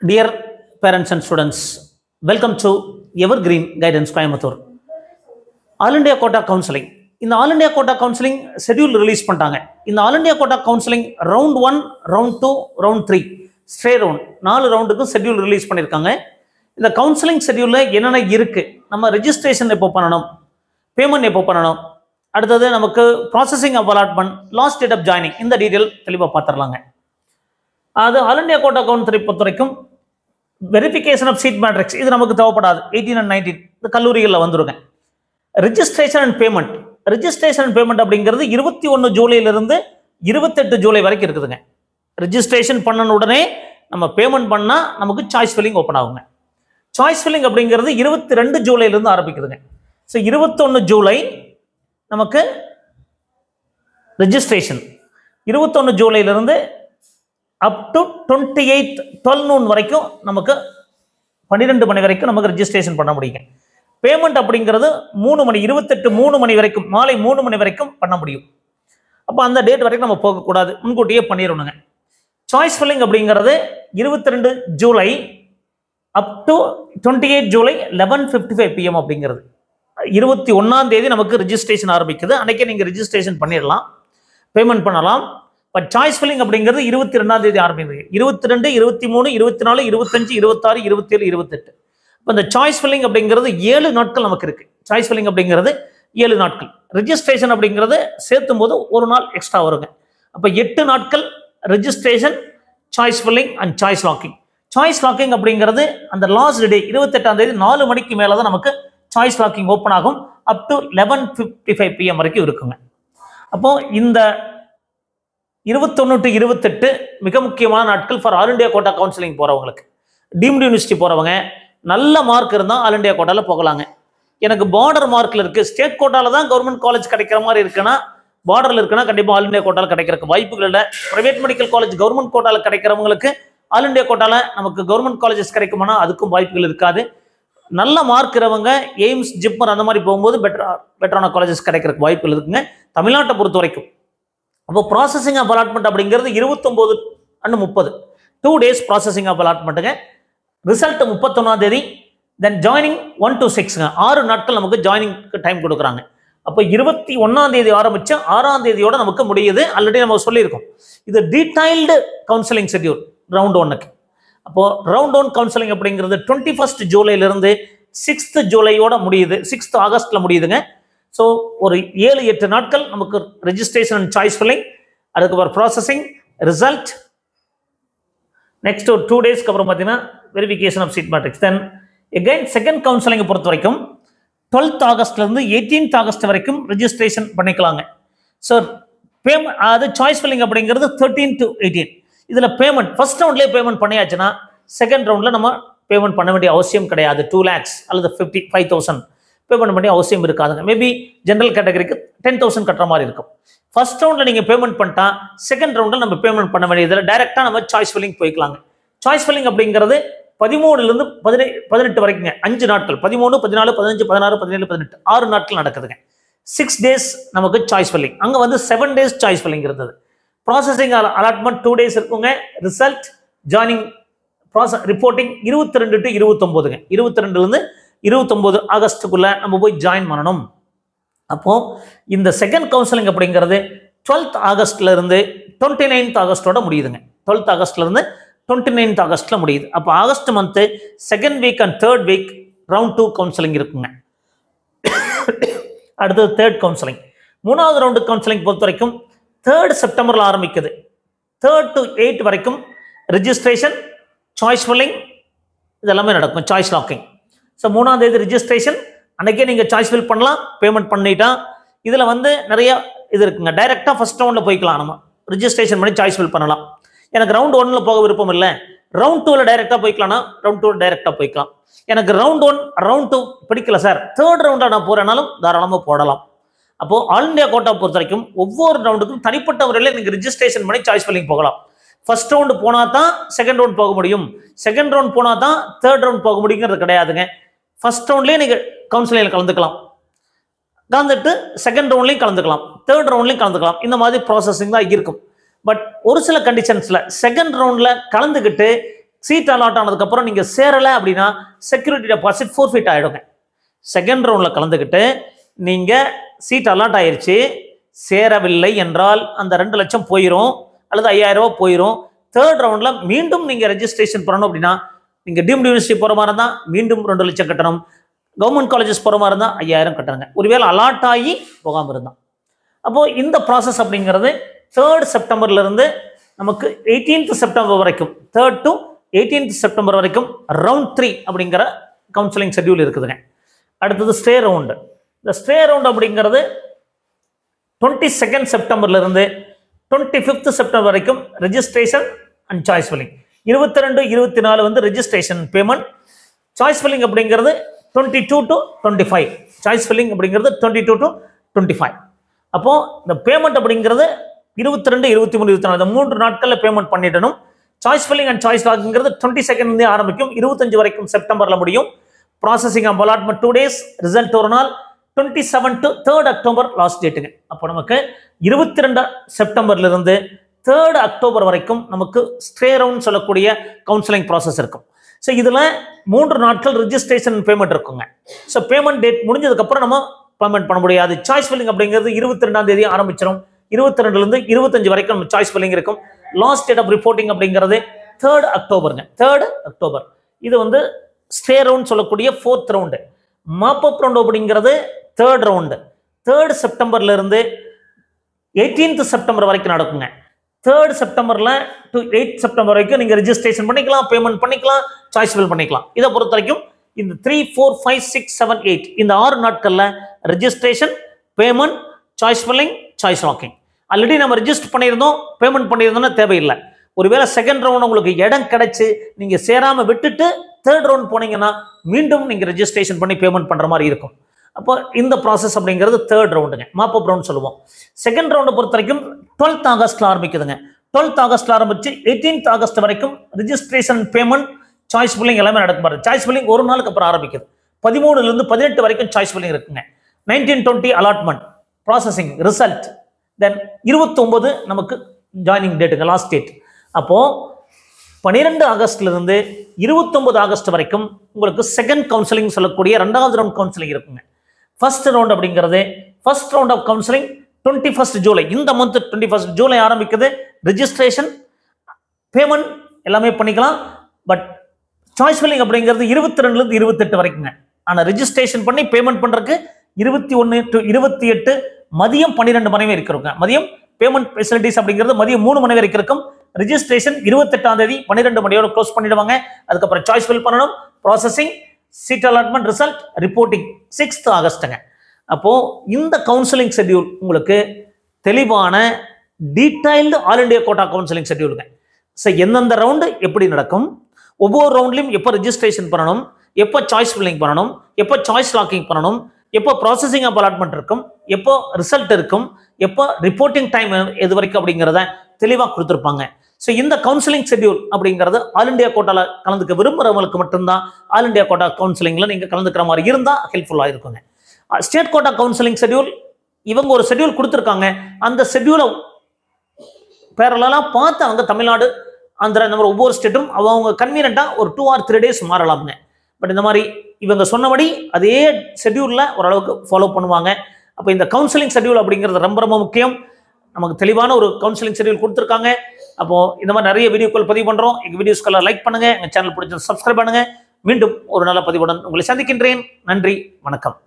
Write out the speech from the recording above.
Dear parents and students, welcome to Evergreen Guidance Coimbatore. All India Quota Counseling. In the All India Quota Counseling schedule release பண்ணிட்டாங்க. இந்த All India Quota Counseling round 1, round 2, round 3 straight round 4 ரவுண்டுக்கு schedule release பண்ணிருக்காங்க. இந்த counselling ஷெட்யூல்ல என்னென்ன இருக்கு, நம்ம registration எப்போ பண்ணணும், payment எப்போ பண்ணணும், அடுத்தது நமக்கு processing of allotment, last date of joining, இந்த டீட்டெயில் தெளிவாக பார்த்துடலாங்க. அது ஆல் இண்டியா கோட்டா கவுன்சிலை பொறுத்த வரைக்கும் வெரிஃபிகேஷன் ஆஃப் சீட் மேட்ரிக்ஸ் இது நமக்கு தேவைப்படாது. 18 and 19 இந்த கல்லூரிகளில் வந்துருங்க. Registration and payment, registration and payment அப்படிங்கிறது 21 ஜூலையிலிருந்து 28 ஜூலை வரைக்கும் இருக்குதுங்க. ரெஜிஸ்ட்ரேஷன் பண்ணன உடனே நம்ம பேமெண்ட் பண்ணால் நமக்கு சாய்ஸ் ஃபில்லிங் ஓப்பன் ஆகுங்க. சாய்ஸ் ஃபில்லிங் அப்படிங்கிறது 22 ஜூலையிலிருந்து ஆரம்பிக்குதுங்க. ஸோ 21 ஜூலை நமக்கு ரெஜிஸ்ட்ரேஷன், 21 ஜூலையிலிருந்து அப் டு 28 12 noon வரைக்கும் நமக்கு 12 மணி வரைக்கும் நமக்கு ரெஜிஸ்ட்ரேஷன் பண்ண முடியுங்க. பேமெண்ட் அப்படிங்கிறது 3 மணி 28 3 மணி வரைக்கும், மாலை 3 மணி வரைக்கும் பண்ண முடியும். அப்போ அந்த டேட் வரைக்கும் நம்ம போகக்கூடாது, முன்கூட்டியே பண்ணிடணுங்க. சாய்ஸ் ஃபில்லிங் அப்படிங்கிறது 22 July up to 28 July 11:55 PM அப்படிங்கிறது 21ஆம் தேதி நமக்கு ரெஜிஸ்ட்ரேஷன் ஆரம்பிக்குது. அன்றைக்கே நீங்கள் ரெஜிஸ்ட்ரேஷன் பண்ணிடலாம், பேமெண்ட் பண்ணலாம். பட் சாய்ஸ் ஃபில்லிங் அப்படிங்கிறது 22ஆம் தேதி ஆரம்பிக்குது. 22, 23, 24, 25, 26, 27, 28. இப்போ இந்த சாய்ஸ் ஃபில்லிங் அப்படிங்கிறது 7 நாட்கள் நமக்கு இருக்குது. சாய்ஸ் ஃபில்லிங் அப்படிங்கிறது 7 நாட்கள். ரெஜிஸ்ட்ரேஷன் அப்படிங்கிறது சேர்த்தும் போது ஒரு நாள் எக்ஸ்ட்ரா வருங்க. அப்போ 8 நாட்கள் registration, choice filling and choice locking. Choice locking அப்படிங்கிறது அந்த லாஸ்ட் டே 28ஆம் தேதி 4 மணிக்கு மேலே தான் நமக்கு சாய்ஸ் லாக்கிங் ஓப்பன் ஆகும். அப் டு 11:55 PM வரைக்கும் இருக்குங்க. அப்போ இந்த 21 to 28 மிக முக்கியமான நாட்கள் for all India quota counselling போகிறவங்களுக்கு. டீம்டு யூனிவர்சிட்டி போகிறவங்க நல்ல மார்க் இருந்தால் ஆல் இண்டியா கோட்டாவில் போகலாங்க. எனக்கு பார்டர் மார்க்கில் இருக்குது, ஸ்டேட் கோட்டாவில் தான் கவர்மெண்ட் காலேஜ் கிடைக்கிற மாதிரி இருக்குன்னா, பார்டரில் இருக்குன்னா கண்டிப்பாக ஆல் இண்டியா கோட்டாவில் கிடைக்கிறதுக்கு வாய்ப்புகள் இல்லை. ப்ரைவேட் மெடிக்கல் காலேஜ் கவர்மெண்ட் கோட்டாவில் கிடைக்கிறவங்களுக்கு ஆல் இண்டியா கோட்டாவில் நமக்கு கவர்மெண்ட் காலேஜஸ் கிடைக்குமானா அதுக்கும் வாய்ப்புகள் இருக்காது. நல்ல மார்க் இருக்கிறவங்க எய்ம்ஸ், ஜிப்மர் அந்த மாதிரி போகும்போது பெட்டரான காலேஜஸ் கிடைக்கிறதுக்கு வாய்ப்புகள் இருக்குங்க தமிழ்நாட்டை பொறுத்த வரைக்கும். அப்போ ப்ராசஸிங் ஆஃப் அலாட்மெண்ட் அப்படிங்கிறது 29 and 30 2 days ப்ராசஸிங் ஆஃப் அலாட்மெண்ட்டுங்க. ரிசல்ட் 31ஆம் தேதி. தென் ஜாயினிங் 1 to 6ங்க, 6 நாட்கள் நமக்கு ஜாயினிங்க்கு டைம் கொடுக்குறாங்க. அப்போ 21ஆம் தேதி ஆரம்பிச்சு 6ஆம் தேதியோட நமக்கு முடியுது. ஆல்ரெடி நம்ம சொல்லியிருக்கோம், இது டீடைல்டு கவுன்சிலிங் ஷெட்யூல் ரவுண்ட் 1க்கு. அப்போ ரவுண்ட் 1 கவுன்சிலிங் அப்படிங்கிறது 21 ஜூலையிலிருந்து 6th ஜூலையோட முடியுது, 6th ஆகஸ்ட்ல முடியுதுங்க. ஸோ ஒரு 7-8 நாட்கள் நமக்கு ரெஜிஸ்ட்ரேஷன் அண்ட் சாய்ஸ் ஃபில்லிங், அதுக்கப்புறம் ப்ராசஸிங், ரிசல்ட், நெக்ஸ்ட் ஒரு 2 daysக்கு அப்புறம் பார்த்தீங்கன்னா verification of seat matrix. Then again second கவுன்சிலிங்கை பொறுத்த வரைக்கும் 12th ஆகஸ்ட்லேருந்து 18th ஆகஸ்ட் வரைக்கும் ரெஜிஸ்ட்ரேஷன் பண்ணிக்கலாங்க. ஸோ பேமெண்ட் அது சாய்ஸ் ஃபில்லிங் அப்படிங்கிறது 13 to 18. இதில் பேமெண்ட் ஃபர்ஸ்ட் ரவுண்ட்லேயே பேமெண்ட் பண்ணியாச்சுன்னா செகண்ட் ரவுண்டில் நம்ம பேமெண்ட் பண்ண வேண்டிய அவசியம் கிடையாது. 2 lakhs அல்லது 55,000 பேமெண்ட் பண்ணி அவசியம் இருக்காதுங்க. மேபி ஜென்ரல் கேட்டகரிக்கு 10,000 கட்டுற மாதிரி இருக்கும். ஃபர்ஸ்ட் ரவுண்டில் நீங்கள் பேமெண்ட் பண்ணிட்டா செகண்ட் ரவுண்டில் நம்ம பேமெண்ட் பண்ண வேண்டியதில் டைரெக்டாக நம்ம சாய்ஸ் ஃபில்லிங் போய்க்கலாங்க. சாய்ஸ் ஃபில்லிங் அப்படிங்கிறது 13லேருந்து 18 வரைக்குங்க, 5 நாட்கள், 13, 14, 15, 16, 17, 18 6 நாட்கள் நடக்குதுங்க. 6 days நமக்கு சாய்ஸ் ஃபில்லிங். அங்கே வந்து 7 days சாய்ஸ் ஃபில்லிங் இருந்தது. ப்ராசஸிங் அலாட்மெண்ட் 2 days இருக்குங்க. Result, joining, reporting 22 to 29ங்க. 22லேருந்து 29 ஆகஸ்டுக்குள்ள நம்ம போய் ஜாயின் பண்ணணும். அப்போ இந்த செகண்ட் கவுன்சிலிங் அப்படிங்கிறது 12th ஆகஸ்ட்ல இருந்து 29th ஆகஸ்டோட முடியுதுங்க. 12th ஆகஸ்ட்ல இருந்து 29th ஆகஸ்ட்ல முடியுது. அப்போ August month second week and third week round 2 counselling இருக்குங்க. அடுத்தது தேர்ட் கவுன்சிலிங். 3வது ரவுண்டு கவுன்சிலிங் பொறுத்த வரைக்கும் 3rd செப்டம்பர்ல ஆரம்பிக்குது. 3rd to 8 வரைக்கும் ரெஜிஸ்ட்ரேஷன், சாய்ஸ் ஃபில்லிங் இதெல்லாமே நடக்கும். Choice locking. ஸோ 3ஆம் தேதி ரெஜிஸ்ட்ரேஷன், அன்றைக்கே நீங்கள் சாய்ஸ் ஃபில் பண்ணலாம், பேமெண்ட் பண்ணிட்டா. இதில் வந்து நிறைய இது இருக்குங்க. டைரெக்டாக ஃபர்ஸ்ட் ரவுண்டில் போய்க்கலாம், நம்ம ரெஜிஸ்ட்ரேஷன் பண்ணி சாய்ஸ் ஃபில் பண்ணலாம். எனக்கு ரவுண்ட் 1ல் போக விருப்பம் இல்லை, ரவுண்ட் 2வில் டைரெக்டாக போய்க்கலாம்னா ரவுண்ட் 2 டைரெக்டாக போய்க்கலாம். எனக்கு ரவுண்ட் 1 ரவுண்ட் 2 பிடிக்கல சார், 3rd ரவுண்டாக நான் போகிறேனாலும் தாராளமாக போடலாம். அப்போது ஆல் இண்டியா கோட்டா பொறுத்த வரைக்கும் ஒவ்வொரு ரவுண்டுக்கும் தனிப்பட்ட முறையில் நீங்கள் ரெஜிஸ்ட்ரேஷன் பண்ணி சாய்ஸ் ஃபில்லிங் போகலாம். ஃபர்ஸ்ட் ரவுண்டு போனால் தான் செகண்ட் ரவுண்ட் போக முடியும், செகண்ட் ரவுண்ட் போனால் தான் தேர்ட் ரவுண்ட் போக முடியுங்கிறது கிடையாதுங்க. ஃபர்ஸ்ட் ரவுண்ட்லேயே நீங்கள் கவுன்சிலிங்கில் கலந்துக்கலாம், கலந்துட்டு செகண்ட் ரவுண்ட்லையும் கலந்துக்கலாம், தேர்ட் ரவுண்ட்லையும் கலந்துக்கலாம். இந்த மாதிரி ப்ராசஸிங் தான் இருக்கும். பட் ஒரு சில கண்டிஷன்ஸில் செகண்ட் ரவுண்டில் கலந்துக்கிட்டு சீட் அலாட் ஆனதுக்கப்புறம் நீங்கள் சேரலை அப்படின்னா செக்யூரிட்டி டெபாசிட் ஃபோர்ஃபிட் ஆகிடுங்க. செகண்ட் ரவுண்டில் கலந்துக்கிட்டு நீங்கள் சீட் அலாட் ஆயிடுச்சு, சேரவில்லை என்றால் அந்த 2 லட்சம் போயிடும் அல்லது 5000 ரூபா போயிடும். தேர்ட் ரவுண்டில் மீண்டும் நீங்கள் ரெஜிஸ்ட்ரேஷன் பண்ணணும் அப்படின்னா நீங்கள் டீம்டு யூனிவர்சிட்டி போகிற மாதிரி இருந்தால் மீண்டும் 2 லட்சம் கட்டணும், கவர்மெண்ட் காலேஜஸ் போகிற மாதிரி இருந்தால் 5000 கட்டணுங்க. ஒருவேளை அலாட் ஆகி போகாமல் இருந்தால். அப்போது இந்த ப்ராசஸ் அப்படிங்கிறது 3rd செப்டம்பர்லேருந்து நமக்கு 18th செப்டம்பர் வரைக்கும், 3rd to 18th செப்டம்பர் வரைக்கும் ரவுண்ட் 3 அப்படிங்கிற கவுன்சிலிங் ஷெட்யூல் இருக்குதுங்க. அடுத்தது ஸ்டே ரவுண்டு. இந்த ஸ்டே ரவுண்ட் அப்படிங்கிறது 22nd செப்டம்பர்லேருந்து 25th செப்டம்பர் வரைக்கும் ரெஜிஸ்ட்ரேஷன் அண்ட் சாய்ஸ் ஃபில்லிங். 22, 24 வந்து ரெஜிஸ்ட்ரேஷன் பேமெண்ட். சாய்ஸ் ஃபில்லிங் அப்படிங்கிறது 22 to 25. சாய்ஸ் ஃபில்லிங் அப்படிங்கிறது 22 to 25. அப்போது இந்த பேமெண்ட் அப்படிங்கிறது 22, 23, 24 இந்த 3 நாட்களில் பேமெண்ட் பண்ணிடணும். சாய்ஸ் ஃபில்லிங் அண்ட் சாய்ஸ் லாக்கிங்கிறது 22 ஆரம்பிக்கும், 25 வரைக்கும் செப்டம்பரில் முடியும். Processing of allotment 2 days, result ஒரு நாள். 27 to 3rd அக்டோபர் லாஸ்ட் டேட்டுங்க. அப்போ நமக்கு 22 செப்டம்பர்லேருந்து 3rd அக்டோபர் வரைக்கும் நமக்கு ஸ்டே ரவுண்ட் சொல்லக்கூடிய கவுன்சிலிங் ப்ராசஸ் இருக்கும். ஸோ இதில் 3 நாட்கள் ரிஜிஸ்ட்ரேஷன் பேமெண்ட் இருக்குங்க. ஸோ பேமெண்ட் டேட் முடிஞ்சதுக்கப்புறம் நம்ம பேமெண்ட் பண்ண முடியாது. சாய்ஸ் ஃபில்லிங் அப்படிங்கிறது 22ஆம் தேதி ஆரம்பிச்சிடும், 22லேருந்து 25 வரைக்கும் நம்ம சாய்ஸ் ஃபில்லிங் இருக்கும். லாஸ்ட் டேட் ஆஃப் ரிப்போர்ட்டிங் அப்படிங்கிறது 3rd அக்டோபருங்க. 3rd அக்டோபர் இது வந்து ஸ்டே ரவுண்ட் சொல்லக்கூடிய 4th ரவுண்டு. மாப்பப் ரவுண்ட் அப்படிங்கிறது 3rd round. 3rd செப்டம்பர்லேருந்து 18th September வரைக்கும் நடக்குங்க. 3rd செப்டம்பரில் டு 8th செப்டம்பர் வரைக்கும் நீங்கள் ரெஜிஸ்ட்ரேஷன் பண்ணிக்கலாம், பேமெண்ட் பண்ணிக்கலாம், சாய்ஸ் ஃபில் பண்ணிக்கலாம். இதை பொறுத்த வரைக்கும் இந்த 3, 4, 5, 6, 7, 8 இந்த 6 நாட்களில் registration, payment, choice filling, choice locking. Already நம்ம ரெஜிஸ்டர் பண்ணியிருந்தோம், பேமெண்ட் பண்ணியிருந்தோம்னா தேவையில்லை. ஒருவேளை செகண்ட் ரவுண்ட் உங்களுக்கு இடம் கிடைச்சி நீங்கள் சேராமல் விட்டுட்டு 3rd ரவுண்ட் போனீங்கன்னா மீண்டும் நீங்கள் ரெஜிஸ்ட்ரேஷன் பண்ணி பேமெண்ட் பண்ணுற மாதிரி இருக்கும். அப்போ இந்த ப்ராசஸ் அப்படிங்கிறது 3rd ரவுண்டுங்க, மாப்பப் ரவுண்ட் சொல்லுவோம். செகண்ட் ரவுண்டை பொறுத்த வரைக்கும் 12th ஆகஸ்ட்ல ஆரம்பிக்குதுங்க. 12th ஆகஸ்ட்ல ஆரம்பிச்சு 18th ஆகஸ்ட் வரைக்கும் ரிஜிஸ்ட்ரேஷன், பேமெண்ட், சாய்ஸ் ஃபில்லிங் எல்லாமே நடக்கும் பாருங்க. சாய்ஸ் ஃபில்லிங் ஒரு நாளுக்கு அப்புறம் ஆரம்பிக்குது. 13லேருந்து 18 வரைக்கும் சாய்ஸ் ஃபில்லிங் இருக்குங்க. 19, 20 அலாட்மெண்ட், ப்ராசஸிங், ரிசல்ட். தென் 29 நமக்கு ஜாயினிங் டேட்டுங்க, லாஸ்ட் டேட். அப்போது 12 ஆகஸ்ட்லேருந்து 29 ஆகஸ்ட் வரைக்கும் உங்களுக்கு செகண்ட் கவுன்சிலிங் சொல்லக்கூடிய 2வது ரவுண்ட் கவுன்சிலிங் இருக்குங்க. ஃபர்ஸ்ட் ரவுண்ட் அப்படிங்கிறது first round of counselling 21 July. இந்த மந்த் 21 ஜூலை ஆரம்பிக்குது. ரெஜிஸ்ட்ரேஷன், பேமெண்ட் எல்லாமே பண்ணிக்கலாம். பட் சாய்ஸ் ஃபில்லிங் அப்படிங்கிறது 22லேருந்து 28 வரைக்குங்க. ஆனால் ரெஜிஸ்ட்ரேஷன் பண்ணி பேமெண்ட் பண்ணுறதுக்கு 21 to 28 மதியம் 12 மணி வரைக்கும் இருக்குங்க. மதியம் பேமெண்ட் ஃபெசிலிட்டிஸ் அப்படிங்கிறது மதியம் 3 மணி வரைக்கும் இருக்கும். ரெஜிஸ்ட்ரேஷன் 28ஆம் தேதி 12 மணியோட க்ளோஸ் பண்ணிடுவாங்க. அதுக்கப்புறம் சாய்ஸ் ஃபில் பண்ணணும், processing, seat allotment, result, reporting 6th ஆகஸ்ட்டுங்க. அப்போது இந்த கவுன்சிலிங் ஷெட்யூல் உங்களுக்கு தெளிவான detailed all India quota counselling ஷெட்யூலுங்க. ஸோ எந்தெந்த ரவுண்டு எப்படி நடக்கும், ஒவ்வொரு ரவுண்ட்லையும் எப்போ ரெஜிஸ்ட்ரேஷன் பண்ணணும், எப்போ சாய்ஸ் ஃபில்லிங் பண்ணணும், எப்போ சாய்ஸ் லாக்கிங் பண்ணணும், எப்போ ப்ராசஸிங் ஆஃப் அலாட்மெண்ட் இருக்கும், எப்போ ரிசல்ட் இருக்கும், எப்போ ரிப்போர்ட்டிங் டைம் எது வரைக்கும் அப்படிங்கிறத தெளிவாக கொடுத்துருப்பாங்க. ஸோ இந்த கவுன்சிலிங் ஷெட்யூல் அப்படிங்கிறது ஆல் இண்டியா கோட்டாவில் கலந்துக்க விரும்புகிறவங்களுக்கு மட்டும்தான் ஆல் இண்டியா கோட்டா கவுன்சிலிங்கில் நீங்கள் கலந்துக்கிற மாதிரி இருந்தால் ஹெல்ப்ஃபுல்லாக இருக்குங்க. ஸ்டேட் கோட்டா கவுன்சிலிங் ஷெட்யூல் இவங்க ஒரு ஷெட்யூல் கொடுத்துருக்காங்க. அந்த ஷெட்யூலை பேரலாம் பார்த்து அவங்க தமிழ்நாடு, ஆந்திரா இந்த மாதிரி ஒவ்வொரு ஸ்டேட்டும் அவங்க கன்வீனியண்ட்டாக ஒரு 2 or 3 days மாறலாமுங்க. பட் இந்த மாதிரி இவங்க சொன்னபடி அதே ஷெட்யூலில் ஓரளவுக்கு ஃபாலோ பண்ணுவாங்க. அப்போ இந்த கவுன்சிலிங் ஷெட்யூல் அப்படிங்கிறது ரொம்ப ரொம்ப முக்கியம். நமக்கு தெளிவான ஒரு கவுன்சிலிங் ஷெட்யூல் கொடுத்துருக்காங்க. அப்போது இந்த மாதிரி நிறைய வீடியோக்கள் பதிவு பண்ணுறோம். எங்கள் வீடியோஸ்க்கெல்லாம் லைக் பண்ணுங்கள், எங்கள் சேனல் பிடிச்சது சப்ஸ்கிரைப் பண்ணுங்கள். மீண்டும் ஒரு நல்ல பதிவுடன் உங்களை சந்திக்கின்றேன். நன்றி, வணக்கம்.